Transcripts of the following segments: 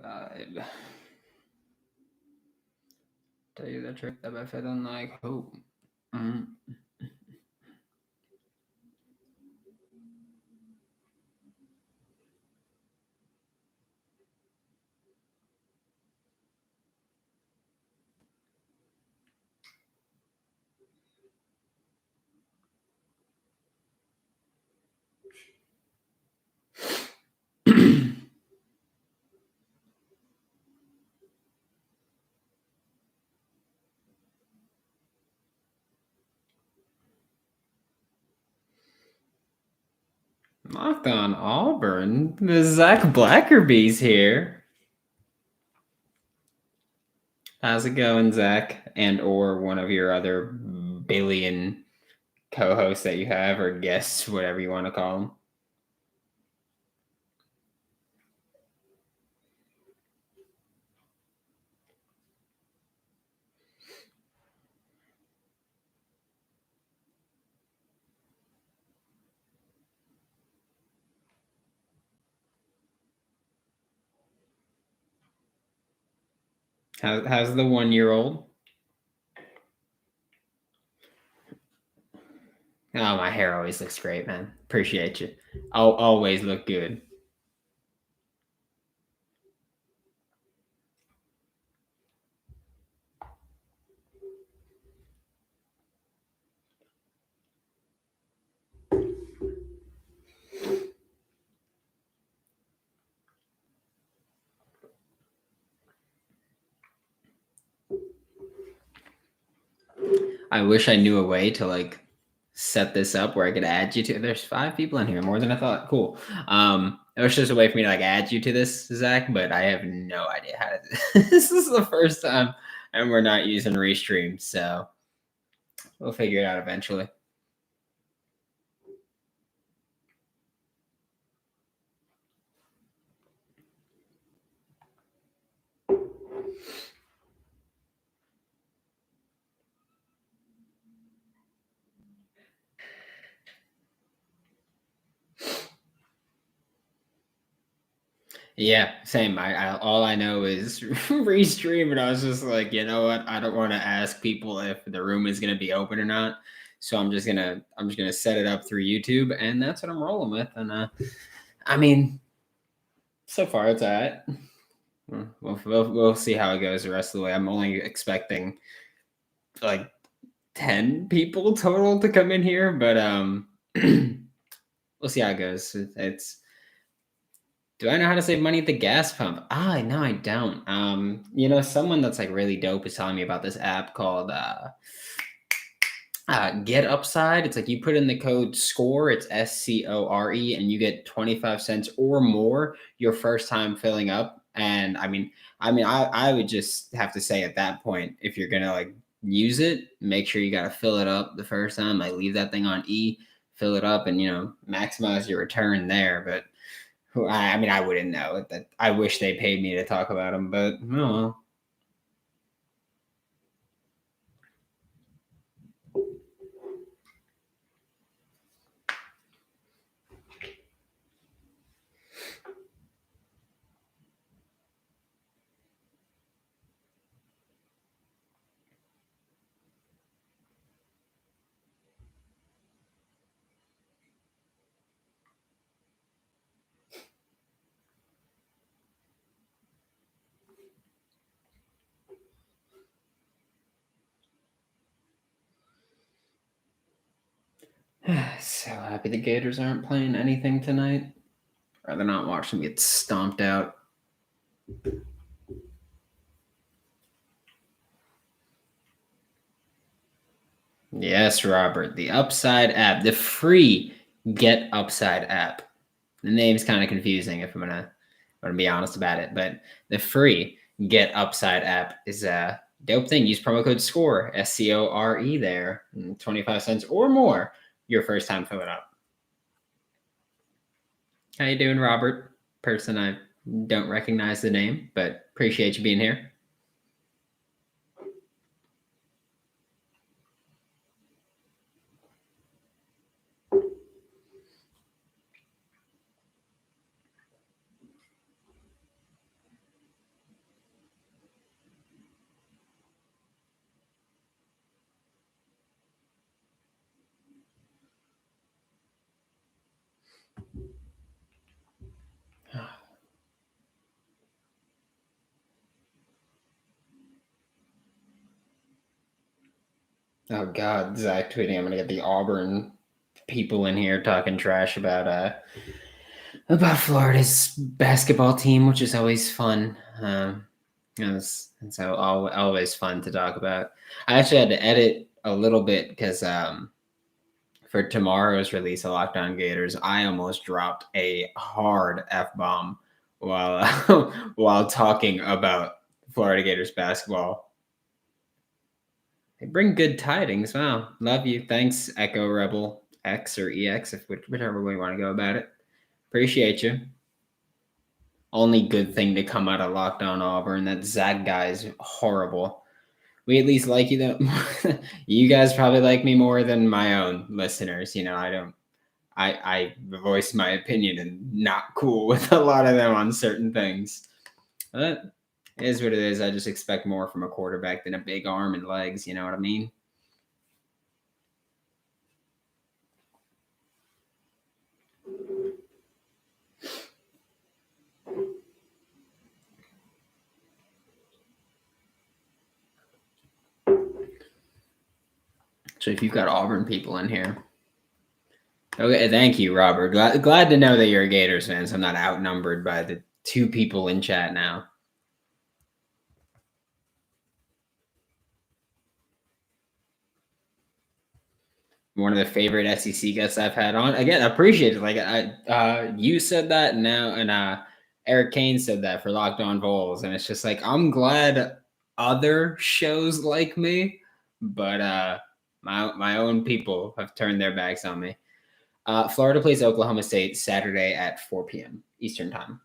vibe. Tell you the trick that I fed on like hope. Locked on Auburn. The Zach Blackerby's here. How's it going, Zach? And or one of your other billion co-hosts that you have, or guests, whatever you want to call them. How's the 1-year-old? Oh, my hair always looks great, man. Appreciate you. I'll always look good. I wish I knew a way to like set this up where I could add you to. There's 5 people in here, more than I thought. Cool. It was just a way for me to like add you to this, Zach, but I have no idea how to. This is the first time, and we're not using Restream, so we'll figure it out eventually. Yeah, same. I all I know is Restream, and I was just like, you know what? I don't want to ask people if the room is going to be open or not. So I'm just gonna set it up through YouTube, and that's what I'm rolling with. And I mean, so far it's all right. We'll see how it goes the rest of the way. I'm only expecting like 10 people total to come in here, but we'll see how it goes. It's do I know how to save money at the gas pump? No, I don't. Someone that's like really dope is telling me about this app called Get Upside. It's like you put in the code SCORE, it's SCORE, and you get 25 cents or more your first time filling up. And I would just have to say at that point, if you're gonna like use it, make sure you gotta fill it up the first time. Like leave that thing on E, fill it up, and maximize your return there. But I wouldn't know. That I wish they paid me to talk about them, but no. So happy the Gators aren't playing anything tonight. Or they're not watching me get stomped out. Yes, Robert. The Upside app. The free Get Upside app. The name's kind of confusing if I'm gonna be honest about it. But the free Get Upside app is a dope thing. Use promo code SCORE, SCORE there. 25 cents or more your first time filling up. How you doing, Robert? Person I don't recognize the name, but appreciate you being here. Oh God, Zach tweeting. I'm gonna get the Auburn people in here talking trash about Florida's basketball team, which is always fun. And so always fun to talk about. I actually had to edit a little bit because for tomorrow's release of Locked On Gators, I almost dropped a hard F-bomb while while talking about Florida Gators basketball. They bring good tidings. Wow. Love you. Thanks, Echo Rebel X or EX, whichever way you want to go about it. Appreciate you. Only good thing to come out of Locked On Auburn. That Zach guy is horrible. We at least like you though. You guys probably like me more than my own listeners. You know, I voice my opinion and not cool with a lot of them on certain things. But it is what it is. I just expect more from a quarterback than a big arm and legs. You know what I mean? So if you've got Auburn people in here. Okay, thank you, Robert. Glad to know that you're a Gators fan, so I'm not outnumbered by the two people in chat now. One of the favorite SEC guests I've had on. Again, appreciate it. Like you said that now, and Eric Kane said that for Locked On Vols, and it's just like I'm glad other shows like me, but my own people have turned their backs on me. Florida plays Oklahoma State Saturday at 4 p.m. Eastern Time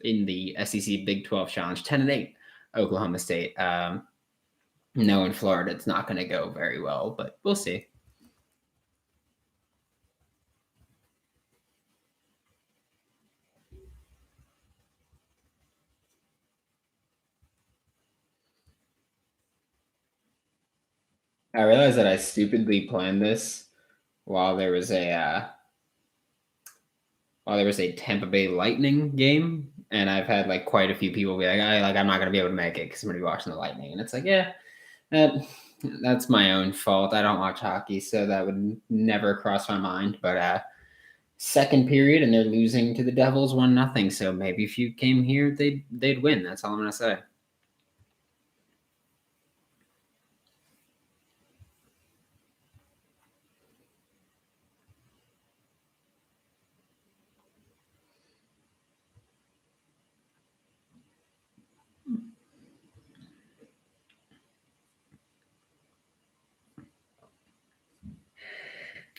in the SEC Big 12 Challenge. 10-8, Oklahoma State. No, in Florida, it's not going to go very well, but we'll see. I realized that I stupidly planned this while there was a Tampa Bay Lightning game, and I've had like quite a few people be like, I'm not gonna be able to make it because I'm gonna be watching the Lightning," and it's like, yeah, that's my own fault. I don't watch hockey, so that would never cross my mind. But second period, and they're losing to the Devils 1-0. So maybe if you came here, they'd win. That's all I'm gonna say.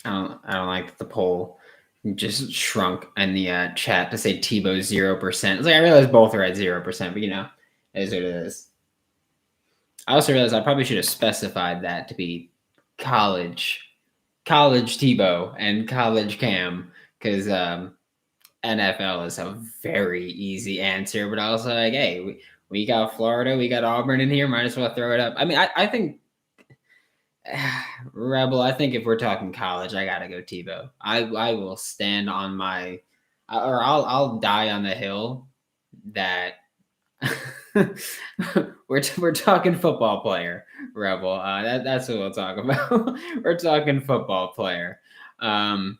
I don't like the poll just shrunk in the chat to say Tebow 0%. It's like I realize both are at 0%, but you know, it is what it is. I also realized I probably should have specified that to be college Tebow and college Cam, because NFL is a very easy answer. But I was like, hey, we got Florida, we got Auburn in here. Might as well throw it up. I mean, I think Rebel. I think if we're talking college, I gotta go Tebow. I will stand on my, or I'll die on the hill that we're talking football player, Rebel. That's what we'll talk about. We're talking football player. But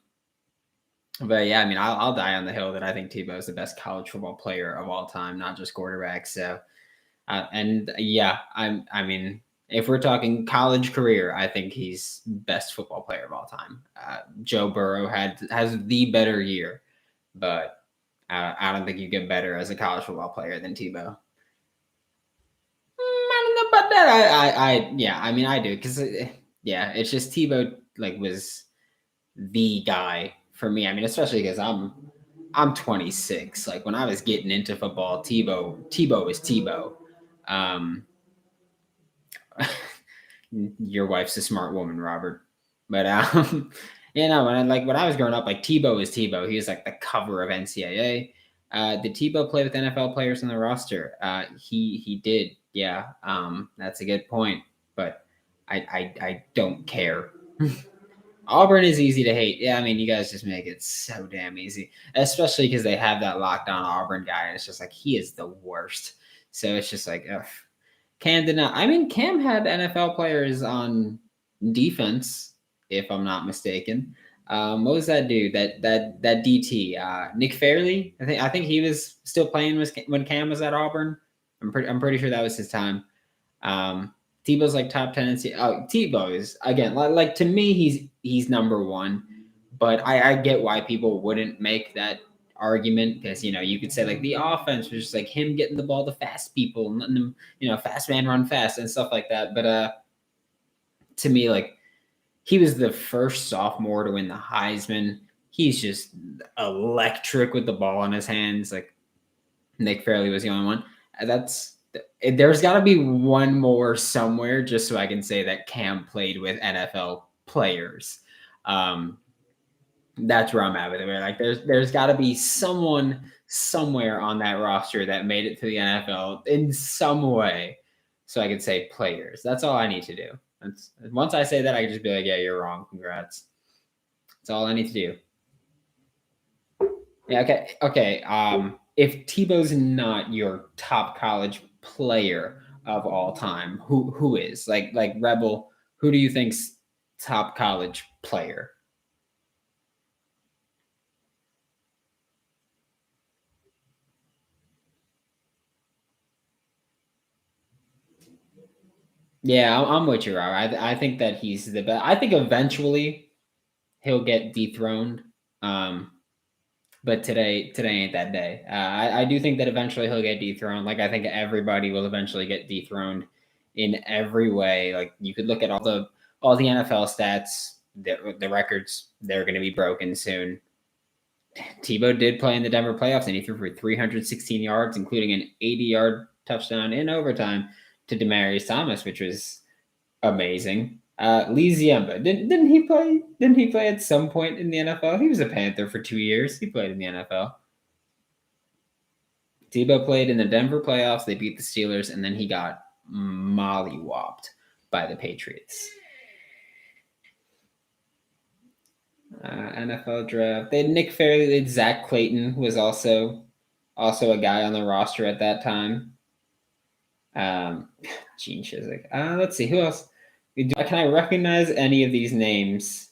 yeah, I mean, I'll die on the hill that I think Tebow is the best college football player of all time, not just quarterback. So, and yeah, I mean, if we're talking college career, I think he's best football player of all time. Joe Burrow has the better year, but I don't think you get better as a college football player than Tebow. I don't know about that. I mean, I do because yeah, it's just Tebow was the guy for me. I mean, especially because I'm 26. Like when I was getting into football, Tebow was Tebow. Your wife's a smart woman, Robert. But when I was growing up, like Tebow was Tebow. He was like the cover of NCAA. Did Tebow play with NFL players on the roster? He did. Yeah. That's a good point. But I don't care. Auburn is easy to hate. Yeah, I mean, you guys just make it so damn easy, especially because they have that lockdown Auburn guy, and it's just like he is the worst. So it's just like, ugh. Cam did not. I mean, Cam had NFL players on defense, if I'm not mistaken. What was that dude? That DT, Nick Fairley. I think he was still playing when Cam was at Auburn. I'm pretty sure that was his time. Um, Tebow's like top 10. Oh, Tebow is again like to me he's number one, but I get why people wouldn't make that argument because you could say like the offense was just like him getting the ball to fast people and letting them fast man run fast and stuff like that. But to me like he was the first sophomore to win the Heisman. He's just electric with the ball in his hands. Like Nick Fairley was the only one. That's there's got to be one more somewhere just so I can say that Cam played with NFL players. That's where I'm at with it. Like there's got to be someone somewhere on that roster that made it to the NFL in some way, so I could say players. That's all I need to do. Once I say that, I can just be like, yeah, you're wrong. Congrats. That's all I need to do. Yeah. Okay. If Tebow's not your top college player of all time, who is like Rebel? Who do you think's top college player? Yeah, I'm with you, Rob. I think that he's the best. I think eventually he'll get dethroned. Um, but today ain't that day. I do think that eventually he'll get dethroned. Like I think everybody will eventually get dethroned in every way. Like you could look at all the NFL stats, the records, they're going to be broken soon. Tebow did play in the Denver playoffs, and he threw for 316 yards, including an 80-yard touchdown in overtime to Demaryius Thomas, which was amazing. Lee Ziemba didn't he play? Didn't he play at some point in the NFL? He was a Panther for 2 years. He played in the NFL. Tebow played in the Denver playoffs. They beat the Steelers, and then he got mollywopped by the Patriots. NFL draft. They had Nick Fairley. They had Zach Clayton, who was also a guy on the roster at that time. Gene Chizik. Let's see who else. Can I recognize any of these names?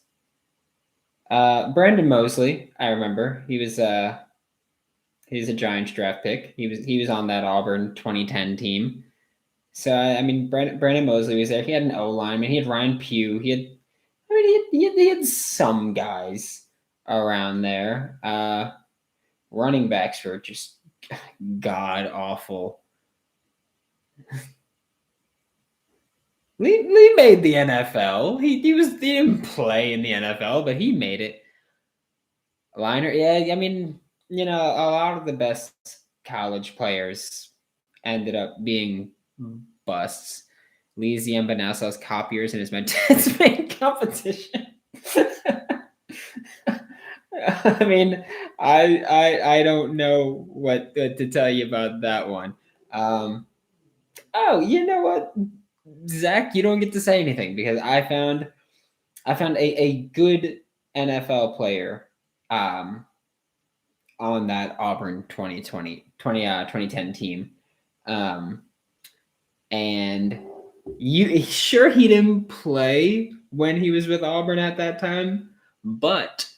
Brandon Mosley. I remember he's a Giants draft pick. He was on that Auburn 2010 team. So I mean, Brandon Mosley was there. He had an O line. I mean, he had Ryan Pugh. He had some guys around there. Running backs were just god awful. Lee made the NFL. He didn't play in the NFL, but he made it. Liner, yeah. I mean, a lot of the best college players ended up being busts. Lee Ziemba now sells copiers in his main competition. I mean, I don't know what to tell you about that one. Oh, you know what, Zach, you don't get to say anything because I found a good NFL player on that Auburn 2010 team. And sure he didn't play when he was with Auburn at that time, but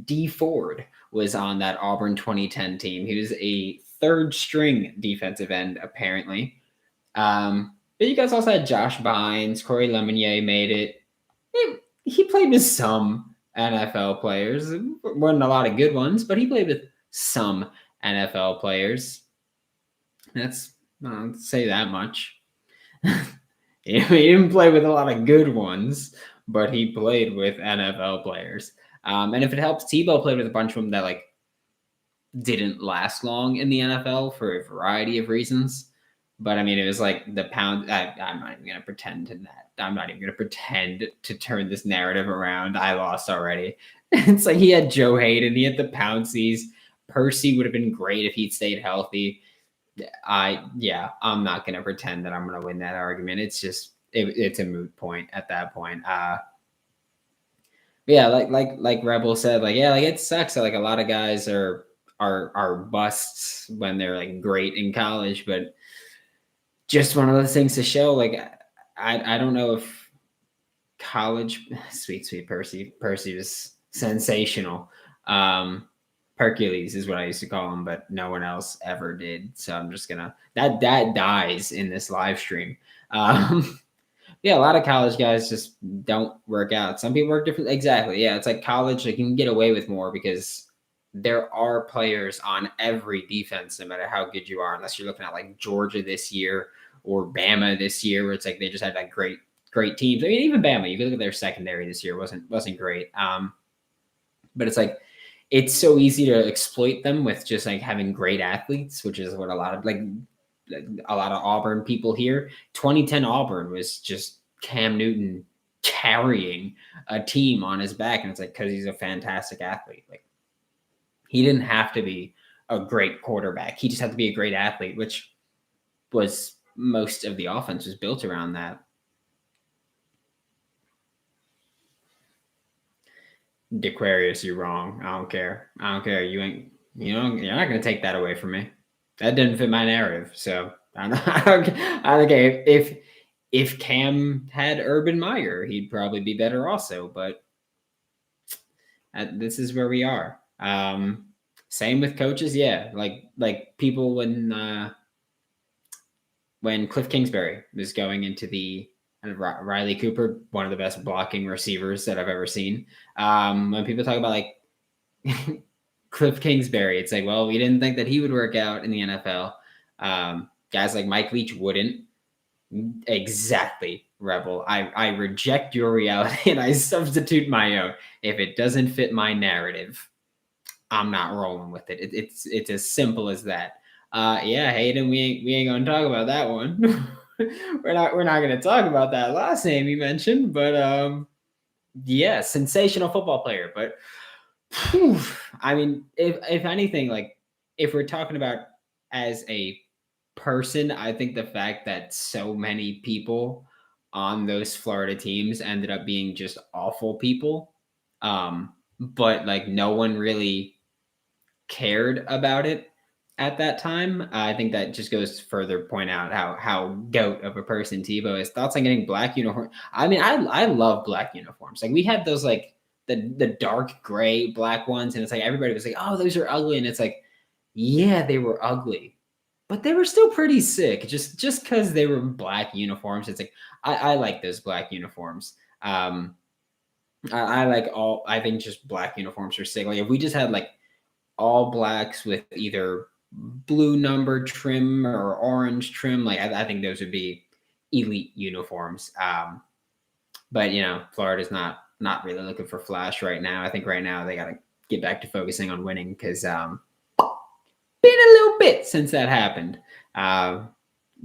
D Ford was on that Auburn 2010 team. He was a third string defensive end, apparently. But you guys also had Josh Bynes, Corey Lemonnier made it. He played with some NFL players. Wasn't a lot of good ones, but he played with some NFL players. I'll say that much. He didn't play with a lot of good ones, but he played with NFL players. And if it helps, Tebow played with a bunch of them that didn't last long in the NFL for a variety of reasons. But I mean, it was like the pound. I'm not even going to pretend to that. I'm not even going to pretend to turn this narrative around. I lost already. It's like he had Joe Hayden. He had the Pounceys. Percy would have been great if he'd stayed healthy. I'm not going to pretend that I'm going to win that argument. It's just, it's a moot point at that point. Yeah, like Rebel said, like yeah, like it sucks that like a lot of guys are busts when they're like great in college, but just one of those things to show. Like I don't know if college sweet Percy was sensational. Um, Hercules is what I used to call him, but no one else ever did. So I'm just gonna that dies in this live stream. Um, Yeah, a lot of college guys just don't work out. Some people work different. Exactly. Yeah, it's like college. Like you can get away with more because there are players on every defense, no matter how good you are. Unless you're looking at like Georgia this year or Bama this year, where it's like they just had like great teams. I mean, even Bama, you could look at their secondary this year wasn't great. But it's like it's so easy to exploit them with just like having great athletes, which is what a lot of Auburn people here. 2010 Auburn was just Cam Newton carrying a team on his back, and it's like because he's a fantastic athlete. Like he didn't have to be a great quarterback; he just had to be a great athlete, which was most of the offense was built around that. Dequarius, you're wrong. I don't care. I don't care. You ain't. You know, you're not gonna take that away from me. That didn't fit my narrative. So I don't. I don't care if Cam had Urban Meyer, he'd probably be better also. But this is where we are. Same with coaches. Yeah, like people when Cliff Kingsbury was going into the and Riley Cooper, one of the best blocking receivers that I've ever seen. When people talk about like Cliff Kingsbury, it's like, well, we didn't think that he would work out in the NFL. Guys like Mike Leach wouldn't. Exactly, Rebel. I reject your reality and I substitute my own. If it doesn't fit my narrative, I'm not rolling with it. It's as simple as that. Yeah, Hayden, we ain't gonna talk about that one. we're not gonna talk about that last name you mentioned, but yeah, sensational football player. But whew, I mean, if anything, like if we're talking about as a person, I think the fact that so many people on those Florida teams ended up being just awful people, but like no one really cared about it at that time. I think that just goes to further point out how goat of a person Tebow is. Thoughts on getting black uniform? I mean, I love black uniforms. Like we had those like the dark gray black ones, and it's like everybody was like, oh, those are ugly, and it's like, yeah, they were ugly, but they were still pretty sick. Just because they were black uniforms, it's like I like those black uniforms. I like all. I think just black uniforms are sick. Like if we just had like all blacks with either blue number trim or orange trim. Like I think those would be elite uniforms. But you know, Florida's not really looking for flash right now. I think right now they got to get back to focusing on winning because been a little bit since that happened.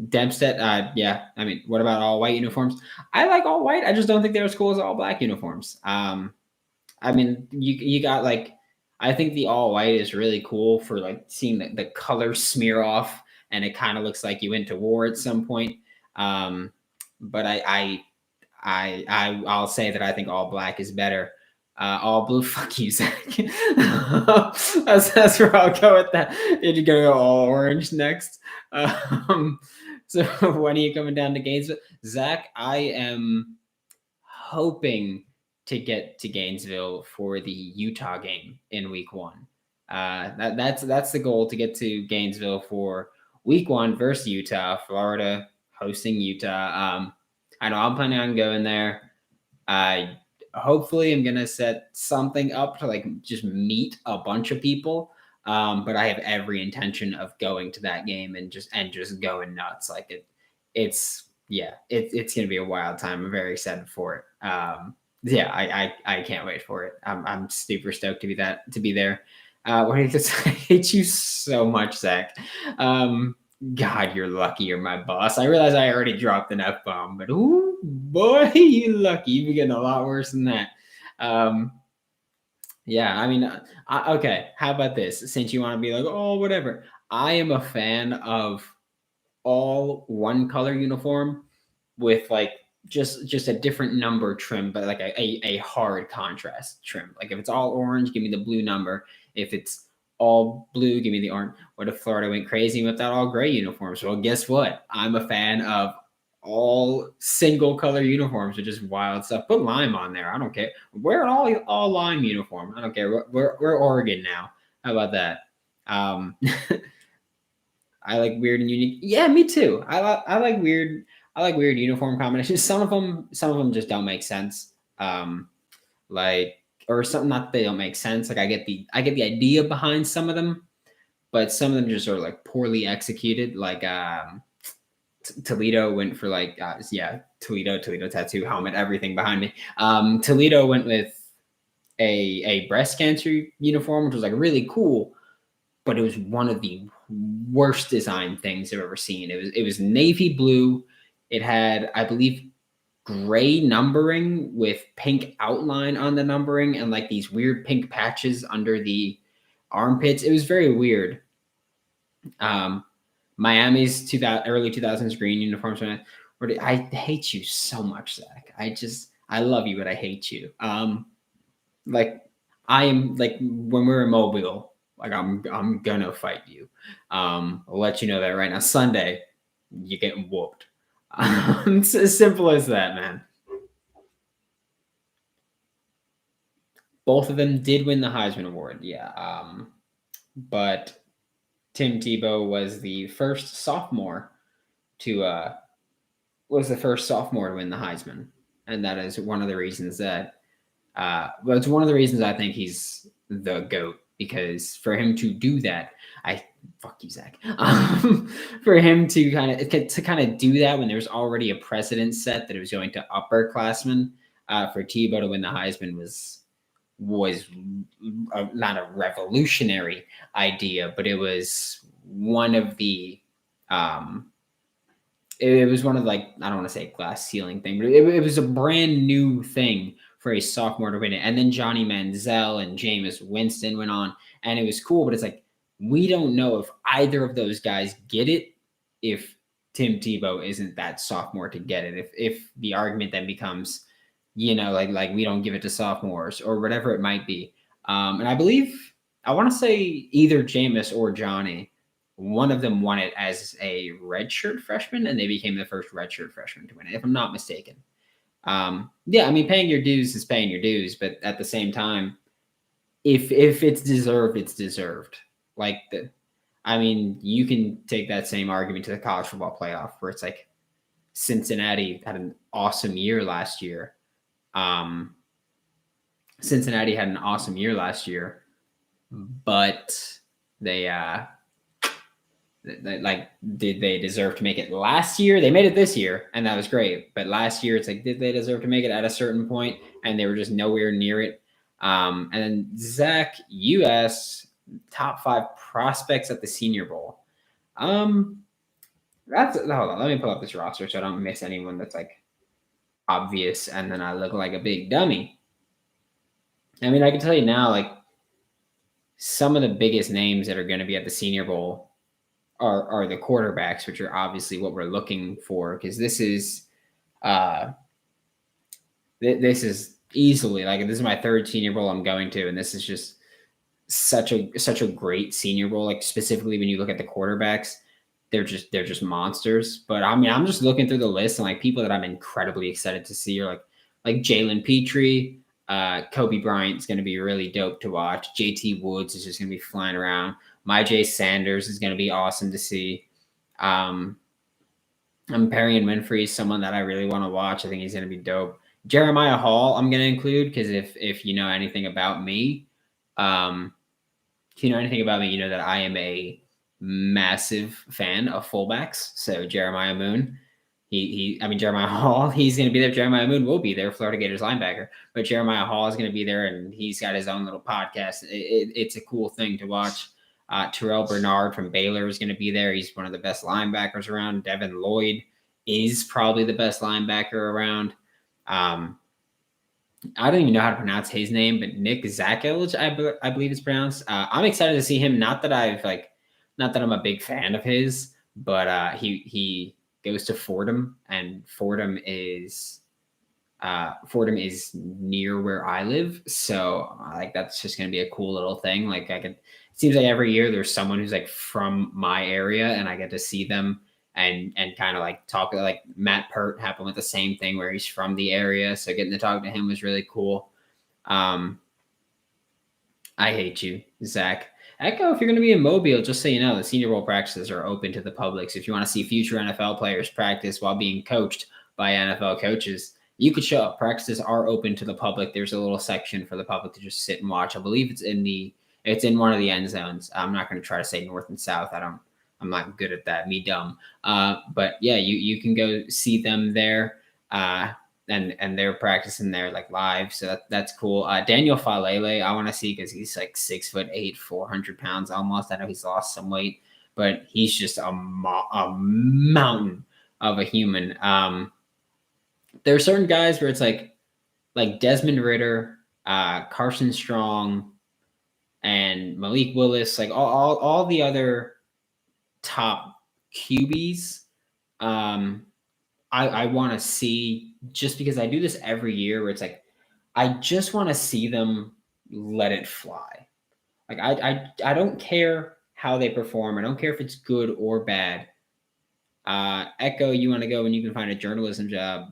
Dempstead, yeah. I mean, what about all white uniforms? I like all white. I just don't think they're as cool as all black uniforms. I mean, you got like I think the all white is really cool for like seeing the color smear off, and it kind of looks like you went to war at some point. Um, but I'll say that I think all black is better. All blue, fuck you, Zach. That's where I'll go with that. You're gonna go all orange next. So when are you coming down to Gainesville, Zach? I am hoping to get to Gainesville for the Utah game in week one. That's the goal, to get to Gainesville for week one versus Utah. Florida hosting Utah. I know I'm planning on going there. I hopefully I'm gonna set something up to like just meet a bunch of people. But I have every intention of going to that game and just going nuts. Like it's yeah, it's gonna be a wild time. I'm very excited for it. Yeah, I can't wait for it. I'm super stoked to be there. What do you think? I hate you so much, Zach. God, you're lucky you're my boss. I realize I already dropped an F bomb, but ooh, boy, you lucky. You've been getting a lot worse than that. Um, yeah, I mean, okay. How about this? Since you want to be like, oh, whatever. I am a fan of all one color uniform with like just a different number trim, but like a hard contrast trim. Like if it's all orange, give me the blue number. If it's all blue, give me the orange. What if Florida went crazy with that all gray uniforms? Well, guess what? I'm a fan of all single color uniforms, which is wild stuff. Put lime on there. I don't care. Wear an all lime uniform. I don't care. We're Oregon now. How about that? Um, I like weird and unique. Yeah, me too. I like weird. I like weird uniform combinations. Some of them just don't make sense. Like or something not that they don't make sense. Like I get the idea behind some of them, but some of them just are like poorly executed. Like Toledo went for like Toledo tattoo helmet everything behind me. Toledo went with a breast cancer uniform, which was like really cool, but it was one of the worst design things I've ever seen. It was navy blue. It had, I believe, gray numbering with pink outline on the numbering and like these weird pink patches under the armpits. It was very weird. Miami's early 2000s green uniforms. I hate you so much, Zach. I love you, but I hate you. Like I am like when we're in Mobile, like I'm gonna fight you. I'll let you know that right now. Sunday, you're getting whooped. It's as simple as that, man. Both of them did win the Heisman Award, yeah. But Tim Tebow was the first sophomore to win the Heisman, and that is one of the reasons that. But it's one of the reasons I think he's the GOAT, because for him to do that, fuck you, Zach. For him to kind of do that when there's already a precedent set that it was going to upperclassmen, for Tebow to win the Heisman was not a revolutionary idea, but it was one of the it was one of like, I don't want to say glass ceiling thing, but it was a brand new thing for a sophomore to win it. And then Johnny Manziel and Jameis Winston went on, and it was cool, but it's like, we don't know if either of those guys get it if Tim Tebow isn't that sophomore to get it. If the argument then becomes, like we don't give it to sophomores or whatever it might be. And I want to say either Jameis or Johnny, one of them won it as a redshirt freshman, and they became the first redshirt freshman to win it, if I'm not mistaken. Yeah, I mean, paying your dues is paying your dues, but at the same time, if it's deserved, it's deserved. You can take that same argument to the college football playoff, where it's like Cincinnati had an awesome year last year. But did they deserve to make it last year? They made it this year, and that was great. But last year, it's like, did they deserve to make it at a certain point? And they were just nowhere near it. And then Zach, you asked top 5 prospects at the Senior Bowl. Hold on. Let me pull up this roster so I don't miss anyone that's like obvious, and then I look like a big dummy. I mean, I can tell you now, like, some of the biggest names that are going to be at the Senior Bowl are the quarterbacks, which are obviously what we're looking for, because this is easily, like, this is my 3rd Senior Bowl I'm going to, and this is just such a great Senior Bowl. Like, specifically when you look at the quarterbacks, they're just monsters. But I mean, I'm just looking through the list, and like people that I'm incredibly excited to see are like Jalen Petrie. Kobe Bryant is going to be really dope to watch. JT Woods is just going to be flying around. Myjai Sanders is going to be awesome to see. Perrion Winfrey is someone that I really want to watch. I think he's going to be dope. Jeremiah Hall, I'm going to include, because if you know anything about me, you know that I am a massive fan of fullbacks. So Jeremiah Moon, Jeremiah Hall, he's going to be there. Jeremiah Moon will be there, Florida Gators linebacker. But Jeremiah Hall is going to be there, and he's got his own little podcast. It's a cool thing to watch. Terrell Bernard from Baylor is going to be there. He's one of the best linebackers around. Devin Lloyd is probably the best linebacker around. I don't even know how to pronounce his name, but Nick Zakelj, I believe it's pronounced. I'm excited to see him. Not that I'm a big fan of his, but he goes to Fordham, and Fordham is near where I live, so like that's just gonna be a cool little thing. Like I could, it seems like every year there's someone who's like from my area, and I get to see them and kind of like talk. Like Matt Pert happened with the same thing where he's from the area, so getting to talk to him was really cool. I hate you, Zach. Echo, if you're going to be in Mobile, just so you know, the Senior Bowl practices are open to the public. So if you want to see future NFL players practice while being coached by NFL coaches, you could show up. Practices are open to the public. There's a little section for the public to just sit and watch. I believe it's in one of the end zones. I'm not going to try to say north and south. I'm not good at that. Me dumb. But yeah, you can go see them there. And they're practicing there like live, so that's cool. Daniel Falele, I want to see because he's like 6'8", 400 pounds almost. I know he's lost some weight, but he's just a mountain of a human. There are certain guys where it's like Desmond Ridder, Carson Strong, and Malik Willis, like all the other top QBs. I want to see, just because I do this every year where it's like, I just want to see them let it fly. Like I don't care how they perform. I don't care if it's good or bad. Echo, you want to go and you can find a journalism job.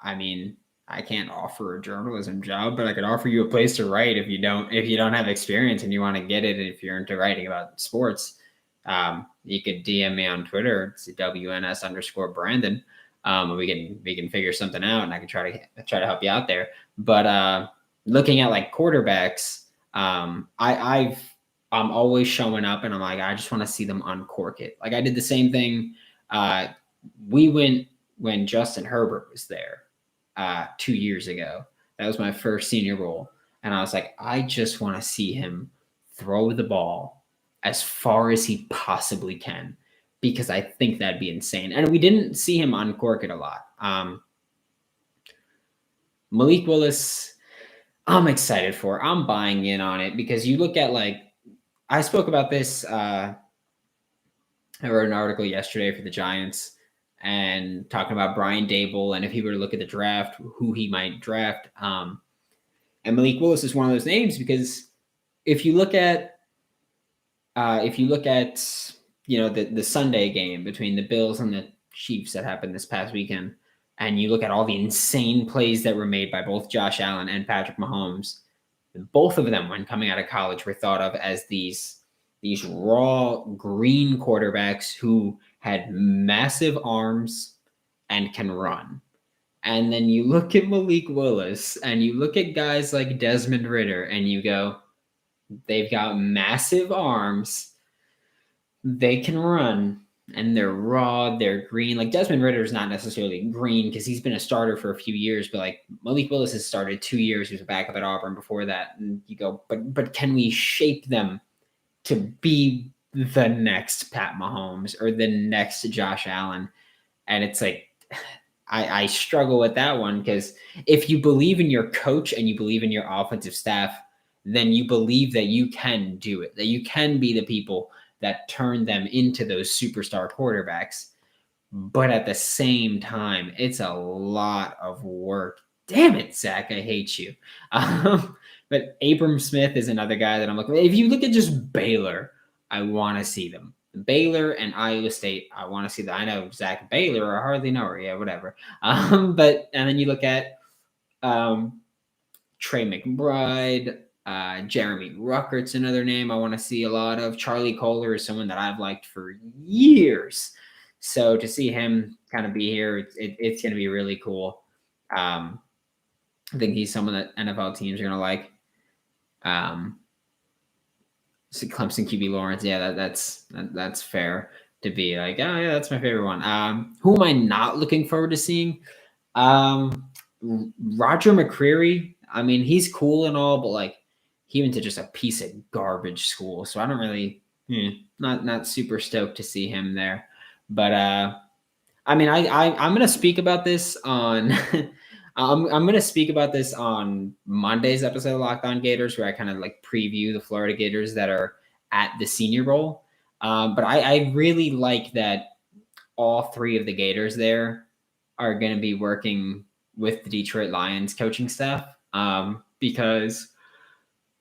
I mean, I can't offer a journalism job, but I could offer you a place to write if you don't have experience and you want to get it. If you're into writing about sports, you could DM me on Twitter. It's WNS_Brandon. We can figure something out, and I can try to help you out there. But looking at like quarterbacks, I'm always showing up, and I'm like, I just want to see them uncork it. Like I did the same thing. We went when Justin Herbert was there 2 years ago. That was my first Senior Bowl, and I was like, I just want to see him throw the ball as far as he possibly can, because I think that'd be insane. And we didn't see him uncork it a lot. Malik Willis, I'm excited for. I'm buying in on it, because you look at, like, I spoke about this. I wrote an article yesterday for the Giants and talking about Brian Dable, and if he were to look at the draft, who he might draft. And Malik Willis is one of those names, because if you look at the Sunday game between the Bills and the Chiefs that happened this past weekend, and you look at all the insane plays that were made by both Josh Allen and Patrick Mahomes, both of them, when coming out of college, were thought of as these raw green quarterbacks who had massive arms and can run. And then you look at Malik Willis and you look at guys like Desmond Ridder and you go, they've got massive arms, they can run, and they're raw, they're green. Like Desmond Ridder is not necessarily green because he's been a starter for a few years, but like Malik Willis has started 2 years. He was a backup at Auburn before that. And you go, but can we shape them to be the next Pat Mahomes or the next Josh Allen? And it's like, I struggle with that one, because if you believe in your coach and you believe in your offensive staff, then you believe that you can do it, that you can be the people that turn them into those superstar quarterbacks. But at the same time, it's a lot of work. Damn it, Zach, I hate you. But Abram Smith is another guy that I'm looking at. If you look at just Baylor, I want to see them. Baylor and Iowa State, I want to see that. I know Zach Baylor, I hardly know her. Yeah, whatever. And then you look at Trey McBride, Jeremy Ruckert's another name I want to see a lot of. Charlie Kohler is someone that I've liked for years. So to see him kind of be here, it's going to be really cool. I think he's someone that NFL teams are going to like. So Clemson QB Lawrence, yeah, that's fair to be like, oh yeah, that's my favorite one. Who am I not looking forward to seeing? Roger McCreary. I mean, he's cool and all, but like he went to just a piece of garbage school, so I don't really not super stoked to see him there. But I mean, I'm gonna speak about this on I'm gonna speak about this on Monday's episode of Locked On Gators, where I kind of like preview the Florida Gators that are at the Senior Bowl. But I really like that all three of the Gators there are going to be working with the Detroit Lions coaching staff, because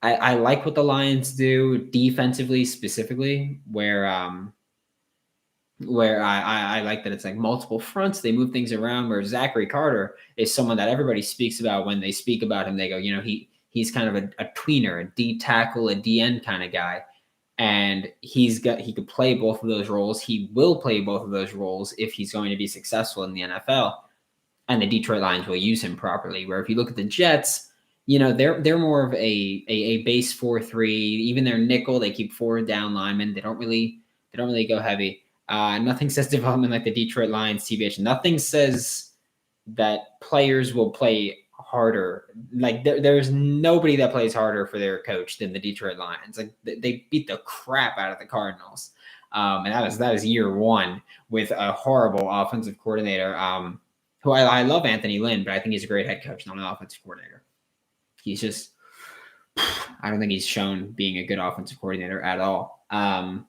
I like what the Lions do defensively specifically, where I like that it's like multiple fronts. They move things around. Where Zachary Carter is someone that everybody speaks about. When they speak about him, they go, he's kind of a tweener, a D tackle, a DN kind of guy. And he could play both of those roles. He will play both of those roles if he's going to be successful in the NFL. And the Detroit Lions will use him properly. Where if you look at the Jets, they're more of a base 4-3. Even their nickel, they keep 4 down linemen. They don't really go heavy. Nothing says development like the Detroit Lions, TBH. Nothing says that players will play harder. Like there's nobody that plays harder for their coach than the Detroit Lions. Like they beat the crap out of the Cardinals. And that was year one with a horrible offensive coordinator. Who I love Anthony Lynn, but I think he's a great head coach, not an offensive coordinator. He's just, I don't think he's shown being a good offensive coordinator at all. And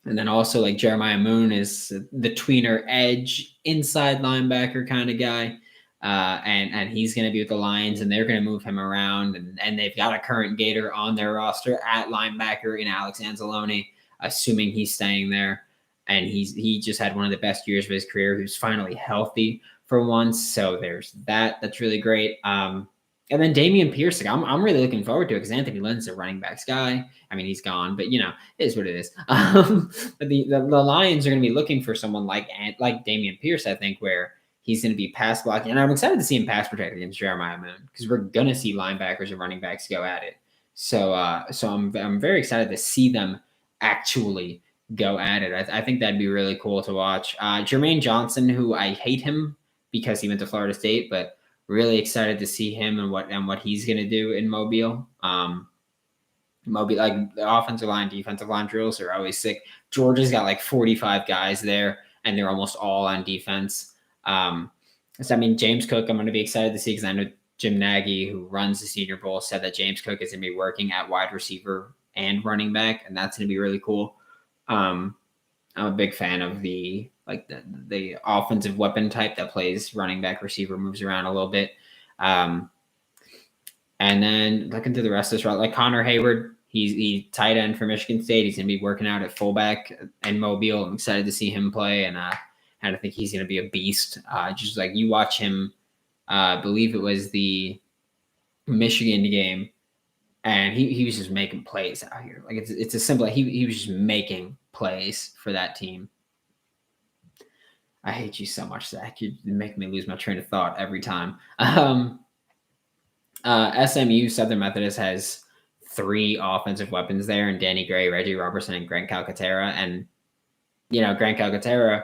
then also like Jeremiah Moon is the tweener edge inside linebacker kind of guy. And he's going to be with the Lions, and they're going to move him around. And they've got a current Gator on their roster at linebacker in Alex Anzalone, assuming he's staying there. And he just had one of the best years of his career. He's finally healthy for once. So there's that. That's really great. And then Dameon Pierce, I'm really looking forward to it because Anthony Lynn's a running backs guy. I mean, he's gone, but it is what it is. But the Lions are going to be looking for someone like Dameon Pierce, I think, where he's going to be pass blocking. And I'm excited to see him pass protect against Jeremiah Moon because we're going to see linebackers and running backs go at it. So I'm very excited to see them actually go at it. I think that'd be really cool to watch. Jermaine Johnson, who I hate him because he went to Florida State, but really excited to see him and what he's going to do in Mobile. Mobile, like the offensive line, defensive line drills are always sick. Georgia's got like 45 guys there, and they're almost all on defense. James Cook, I'm going to be excited to see because I know Jim Nagy, who runs the Senior Bowl, said that James Cook is going to be working at wide receiver and running back, and that's going to be really cool. I'm a big fan of the offensive weapon type that plays running back, receiver, moves around a little bit. And then looking through the rest of this route, like Connor Hayward, he's tight end for Michigan State. He's going to be working out at fullback in Mobile. I'm excited to see him play, and I think he's going to be a beast. Just like you watch him, I believe it was the Michigan game, and he was just making plays out here. Like it's a simple. He was just making plays for that team. I hate you so much, Zach. You make me lose my train of thought every time. SMU, Southern Methodist, has 3 offensive weapons there, and Danny Gray, Reggie Robertson, and Grant Calcaterra. And, Grant Calcaterra,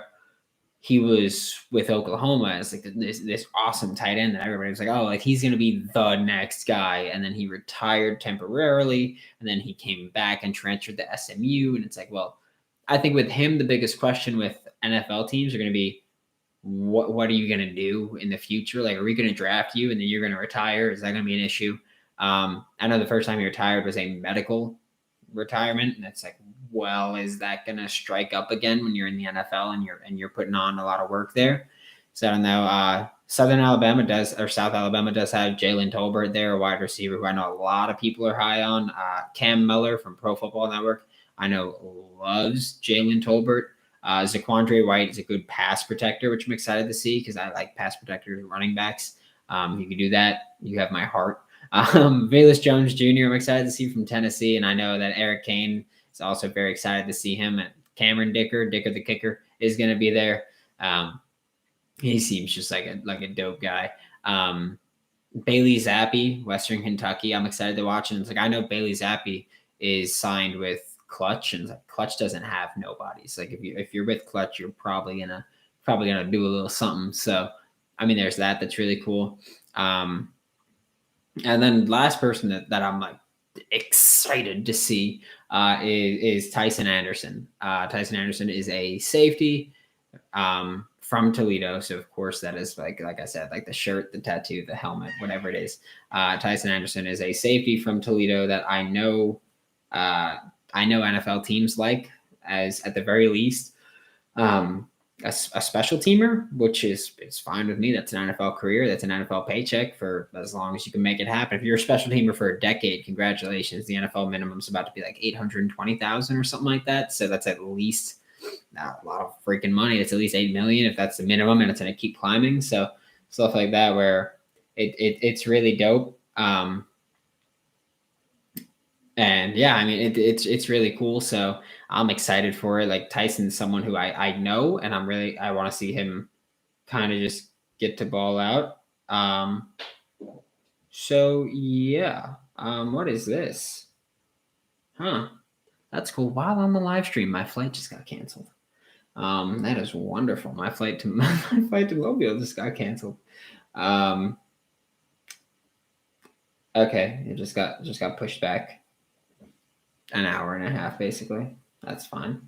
he was with Oklahoma as like this awesome tight end that everybody was like, oh, like he's going to be the next guy. And then he retired temporarily, and then he came back and transferred to SMU. And it's like, well, I think with him, the biggest question with NFL teams are going to be, what are you going to do in the future? Like, are we going to draft you and then you're going to retire? Is that going to be an issue? I know the first time he retired was a medical retirement, and it's like, well, is that going to strike up again when you're in the NFL and you're putting on a lot of work there? So I don't know. South Alabama does have Jalen Tolbert there, a wide receiver who I know a lot of people are high on. Cam Miller from Pro Football Network, I know, loves Jalen Tolbert. Zaquandre White is a good pass protector, which I'm excited to see because I like pass protectors and running backs. You can do that. You have my heart. Velus Jones Jr., I'm excited to see from Tennessee, and I know that Eric Kane is also very excited to see him. And Cameron Dicker the kicker, is going to be there. He seems just like a dope guy. Bailey Zappi, Western Kentucky, I'm excited to watch. And it's like, I know Bailey Zappi is signed with Clutch, and like Clutch doesn't have nobody. It's like if you're with Clutch, you're probably gonna do a little something. So I mean, there's that's really cool. And then last person that I'm like excited to see is Tyson Anderson. Tyson Anderson is a safety from Toledo, so of course that is like I said, like the shirt, the tattoo, the helmet, whatever it is. Tyson Anderson is a safety from Toledo that I know NFL teams like, as at the very least. a special teamer, which is it's fine with me. That's an NFL career. That's an NFL paycheck for as long as you can make it happen. If you're a special teamer for a decade, congratulations. The NFL minimum is about to be like 820,000 or something like that. So that's at least a lot of freaking money. It's at least 8 million if that's the minimum, and it's going to keep climbing. So stuff like that where it's really dope. And yeah, I mean it's really cool. So I'm excited for it. Like Tyson's someone who I know, and I want to see him kind of just get to ball out. So yeah. What is this? Huh. That's cool. While on the live stream, my flight just got canceled. That is wonderful. My flight to Mobile just got canceled. Okay, it just got pushed back an hour and a half, basically. That's fine.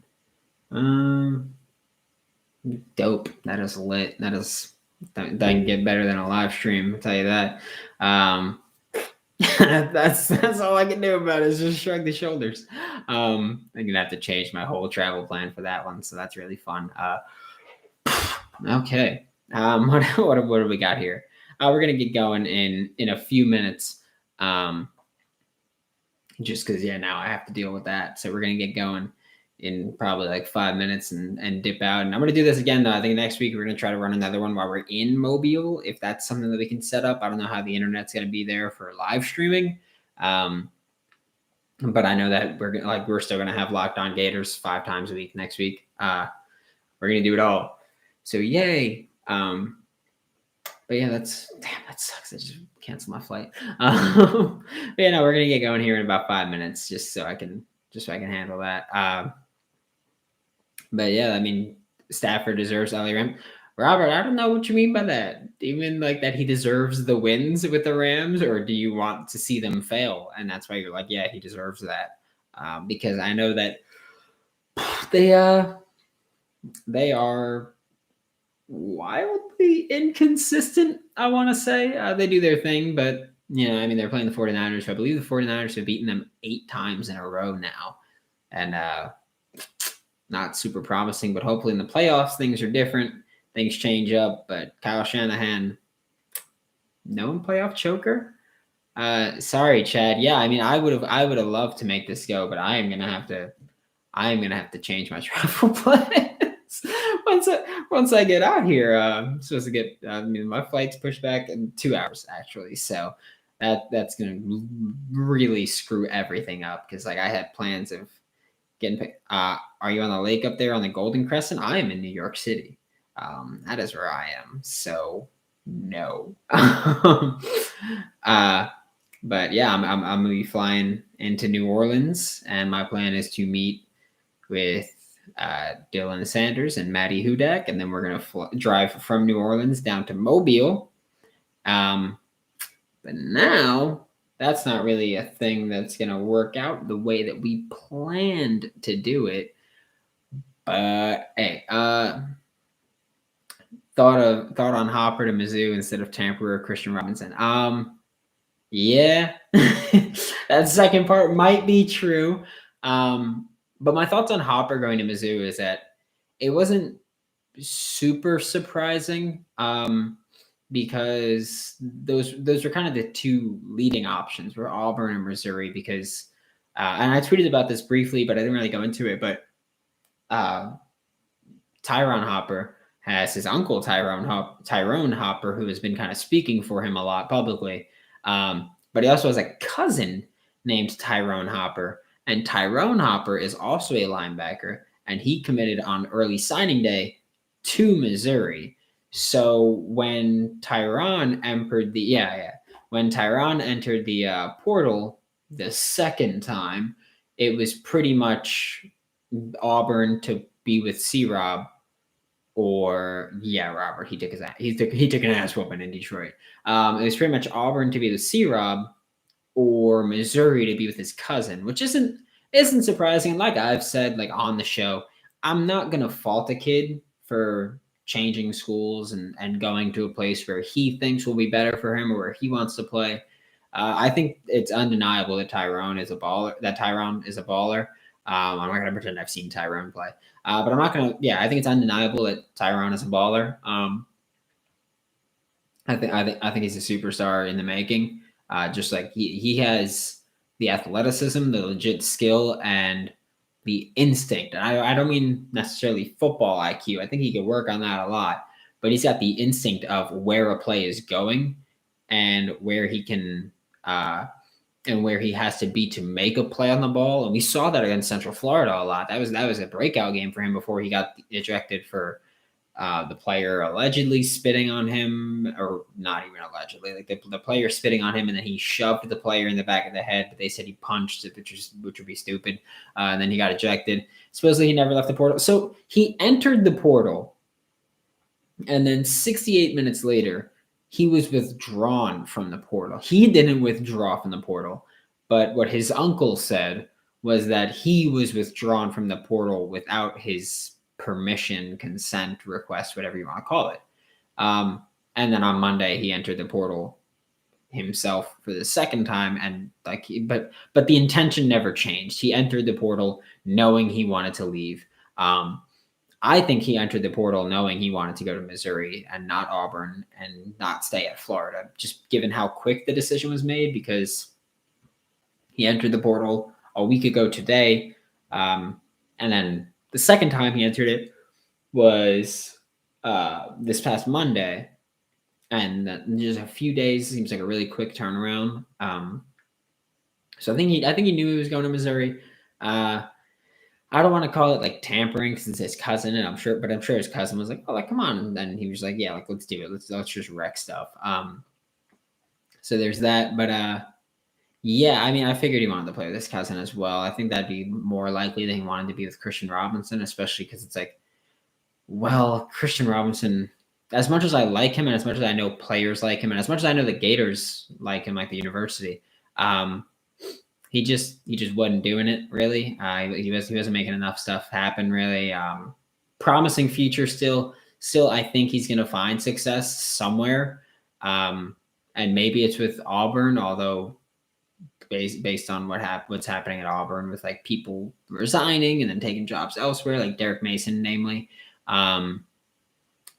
Dope. That is lit. That can get better than a live stream. I'll tell you that. That's all I can do about it is just shrug the shoulders. I'm gonna have to change my whole travel plan for that one, so that's really fun. Okay. What do we got here? We're gonna get going in a few minutes. Just because now I have to deal with that. So we're gonna get going in probably like 5 minutes and dip out. And I'm gonna do this again though. I think next week we're gonna try to run another one while we're in Mobile, if that's something that we can set up. I don't know how the internet's gonna be there for live streaming. But I know that we're still gonna have Locked On Gators 5 times a week next week. We're gonna do it all. So yay. But yeah, that sucks. I just canceled my flight. But yeah, no, we're gonna get going here in about 5 minutes, just so I can handle that. But yeah, I mean, Stafford deserves Ellie Ram. Robert, I don't know what you mean by that. Even like that he deserves the wins with the Rams, or do you want to see them fail? And that's why you're like, yeah, he deserves that. Because I know that they are wildly inconsistent, I want to say. They do their thing, but I mean, they're playing the 49ers. So I believe the 49ers have beaten them 8 times in a row now. And not super promising, but hopefully in the playoffs, things are different. Things change up. But Kyle Shanahan, no playoff choker. Sorry, Chad. Yeah, I mean, I would have loved to make this go, but I am gonna have to change my travel plans once I get out here. I'm supposed to get. I mean, my flight's pushed back in 2 hours actually, so that's gonna really screw everything up because like I had plans of getting. Are you on the lake up there on the Golden Crescent? I am in New York City. That is where I am. So no. But yeah, I'm gonna be flying into New Orleans, and my plan is to meet with Dylan Sanders and Matty Hudak, and then we're gonna drive from New Orleans down to Mobile. But now that's not really a thing that's gonna work out the way that we planned to do it. But hey, thought on Hopper to Mizzou instead of Tampa or Christian Robinson. Yeah, that second part might be true. But my thoughts on Hopper going to Mizzou is that it wasn't super surprising because those are kind of the 2 leading options were Auburn and Missouri because and I tweeted about this briefly, but I didn't really go into it. But Tyrone Hopper has his uncle Tyrone Hopper, who has been kind of speaking for him a lot publicly. But he also has a cousin named Tyrone Hopper, and Tyrone Hopper is also a linebacker, and he committed on early signing day to Missouri. So when Tyrone entered the portal the second time, it was pretty much Auburn to be with C-Rob. Or Robert, he took an ass whooping in Detroit. It was pretty much Auburn to be with C-Rob or Missouri to be with his cousin, which isn't surprising. Like I've said, like on the show, I'm not gonna fault a kid for changing schools and going to a place where he thinks will be better for him or where he wants to play. I think it's undeniable that Tyrone is a baller. I'm not going to pretend I've seen Tyrone play, but I'm not going to. Yeah, I think it's undeniable that Tyrone is a baller. I think he's a superstar in the making. Just like he has the athleticism, the legit skill, and the instinct. And I don't mean necessarily football IQ. I think he could work on that a lot. But he's got the instinct of where a play is going and where he can and where he has to be to make a play on the ball. And we saw that against Central Florida a lot. That was a breakout game for him before he got ejected for the player allegedly spitting on him, or not even allegedly, like the player spitting on him, and then he shoved the player in the back of the head, but they said he punched it, which would be stupid. And then he got ejected. Supposedly he never left the portal. So he entered the portal, and then 68 minutes later, he was withdrawn from the portal. He didn't withdraw from the portal, but what his uncle said was that he was withdrawn from the portal without his permission, consent, request, whatever you want to call it. And then on Monday, he entered the portal himself for the second time, and but the intention never changed. He entered the portal knowing he wanted to leave. I think he entered the portal knowing he wanted to go to Missouri and not Auburn and not stay at Florida, just given how quick the decision was made, because he entered the portal a week ago today. And then the second time he entered it was this past Monday. And just a few days seems like a really quick turnaround. So I think he knew he was going to Missouri. I don't want to call it like tampering because it's his cousin, and I'm sure his cousin was like, "Oh, like come on," and then he was like, "Yeah, like let's do it. Let's just wreck stuff." So there's that, but yeah, I mean, I figured he wanted to play with his cousin as well. I think that'd be more likely than he wanted to be with Christian Robinson, especially because it's like, well, Christian Robinson, as much as I like him, and as much as I know players like him, and as much as I know the Gators like him, like the university, he just wasn't doing it really. He wasn't making enough stuff happen really. Promising future still. I think he's going to find success somewhere, and maybe it's with Auburn. Although based on what's happening at Auburn with like people resigning and then taking jobs elsewhere, like Derek Mason, namely. Yeah,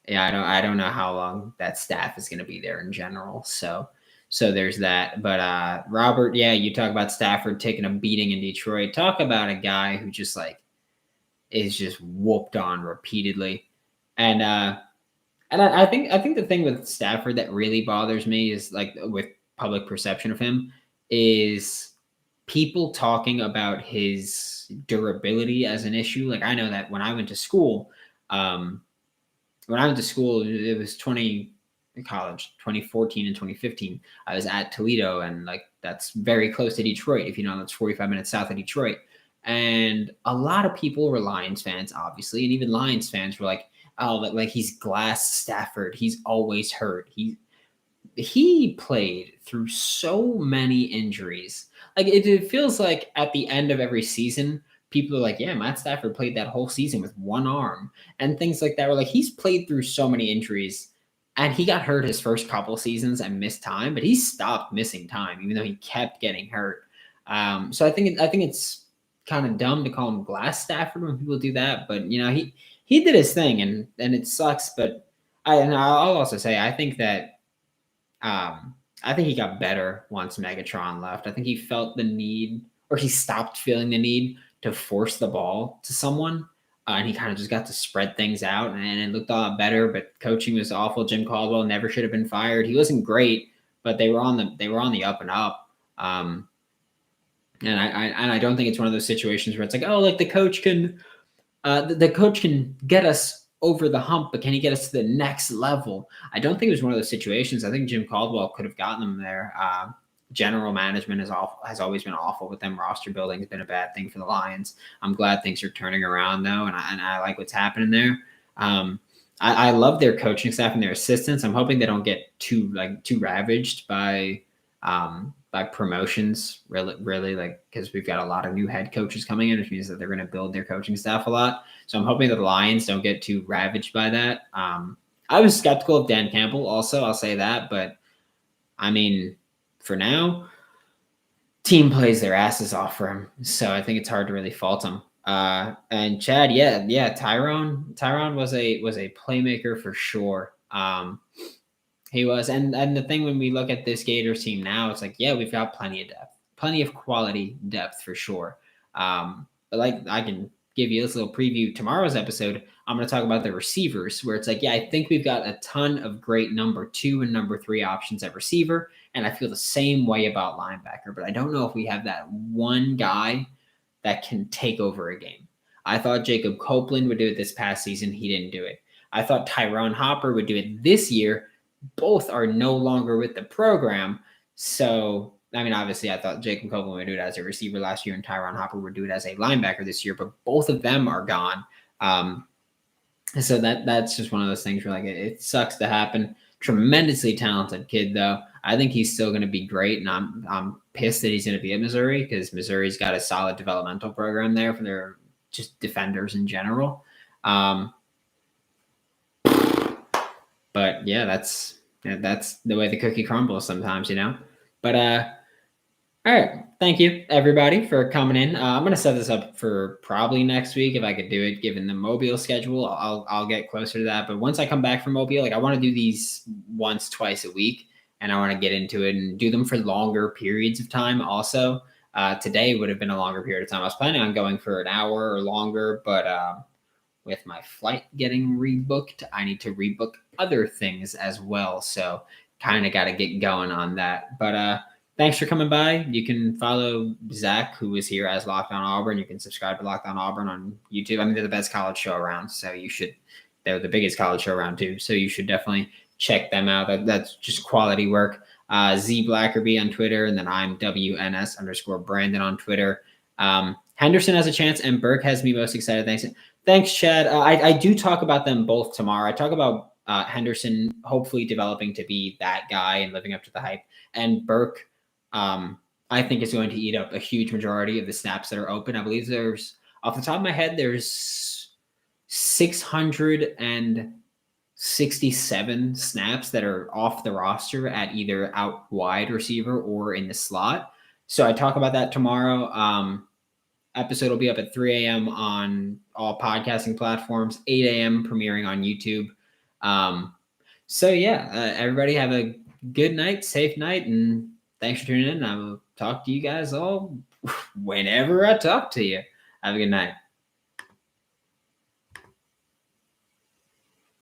I don't know how long that staff is going to be there in general. So there's that. But Robert, yeah, you talk about Stafford taking a beating in Detroit. Talk about a guy who just like is just whooped on repeatedly. And I think the thing with Stafford that really bothers me is like with public perception of him is people talking about his durability as an issue. Like I know that when I went to school, it was college 2014 and 2015. I was at Toledo, and like that's very close to Detroit. If you know, that's 45 minutes south of Detroit. And a lot of people were Lions fans, obviously, and even Lions fans were like, "Oh, like he's glass Stafford. He's always hurt. He played through so many injuries. Like it feels like at the end of every season, people are like, yeah, Matt Stafford played that whole season with one arm and things like that. We're like, he's played through so many injuries, and he got hurt his first couple seasons and missed time, but he stopped missing time, even though he kept getting hurt. So I think it's kind of dumb to call him glass Stafford when people do that, but you know, he did his thing, and it sucks. But I'll also say, I think he got better once Megatron left. I think he felt the need, or he stopped feeling the need to force the ball to someone. And he kind of just got to spread things out, and it looked a lot better. But coaching was awful. Jim Caldwell never should have been fired. He wasn't great, but they were on the up and up. And I don't think it's one of those situations where it's like, oh, like the coach can get us over the hump, but can he get us to the next level? I don't think it was one of those situations. I think Jim Caldwell could have gotten them there. General management has always been awful with them. Roster building has been a bad thing for the Lions. I'm glad things are turning around though, and I like what's happening there. I love their coaching staff and their assistants. I'm hoping they don't get too ravaged by promotions, really, like, because we've got a lot of new head coaches coming in, which means that they're going to build their coaching staff a lot. So I'm hoping that the Lions don't get too ravaged by that. I was skeptical of Dan Campbell also, I'll say that, but I mean, for now, team plays their asses off for him. So I think it's hard to really fault him. And Chad, yeah, Tyrone was a playmaker for sure. He was, and the thing when we look at this Gators team now, it's like, yeah, we've got plenty of depth, plenty of quality depth for sure. But like I can give you this little preview tomorrow's episode. I'm going to talk about the receivers, where it's like, yeah, I think we've got a ton of great number 2 and number 3 options at receiver, and I feel the same way about linebacker. But I don't know if we have that one guy that can take over a game. I thought Jacob Copeland would do it this past season. He didn't do it. I thought Tyrone Hopper would do it this year. Both are no longer with the program. So, I mean, obviously, I thought Jacob Copeland would do it as a receiver last year and Tyrone Hopper would do it as a linebacker this year, but both of them are gone. So that's just one of those things where, like, it sucks to happen. Tremendously talented kid, though. I think he's still going to be great, and I'm pissed that he's going to be at Missouri because Missouri's got a solid developmental program there for their just defenders in general. But yeah, that's the way the cookie crumbles sometimes, you know. But all right, thank you everybody for coming in. I'm gonna set this up for probably next week if I could do it, given the Mobile schedule. I'll get closer to that. But once I come back from Mobile, like I want to do these once, twice a week, and I want to get into it and do them for longer periods of time. Also, today would have been a longer period of time. I was planning on going for an hour or longer, but with my flight getting rebooked, I need to rebook other things as well. So kind of got to get going on that. But thanks for coming by. You can follow Zach, who is here as Locked On Auburn. You can subscribe to Locked On Auburn on YouTube. I mean, they're the best college show around, so you should. They're the biggest college show around too, so you should definitely check them out. That's just quality work. Z Blackerby on Twitter, and then I'm WNS_Brandon on Twitter. Henderson has a chance, and Burke has me most excited. Thanks, Chad. I do talk about them both tomorrow. I talk about Henderson hopefully developing to be that guy and living up to the hype, and Burke, I think, is going to eat up a huge majority of the snaps that are open. I believe there's, off the top of my head, there's 667 snaps that are off the roster at either out wide receiver or in the slot. So I talk about that tomorrow. Episode will be up at 3 a.m. on all podcasting platforms, 8 a.m. premiering on YouTube. So yeah, everybody have a good night, safe night, and thanks for tuning in. I will talk to you guys all whenever I talk to you. Have a good night.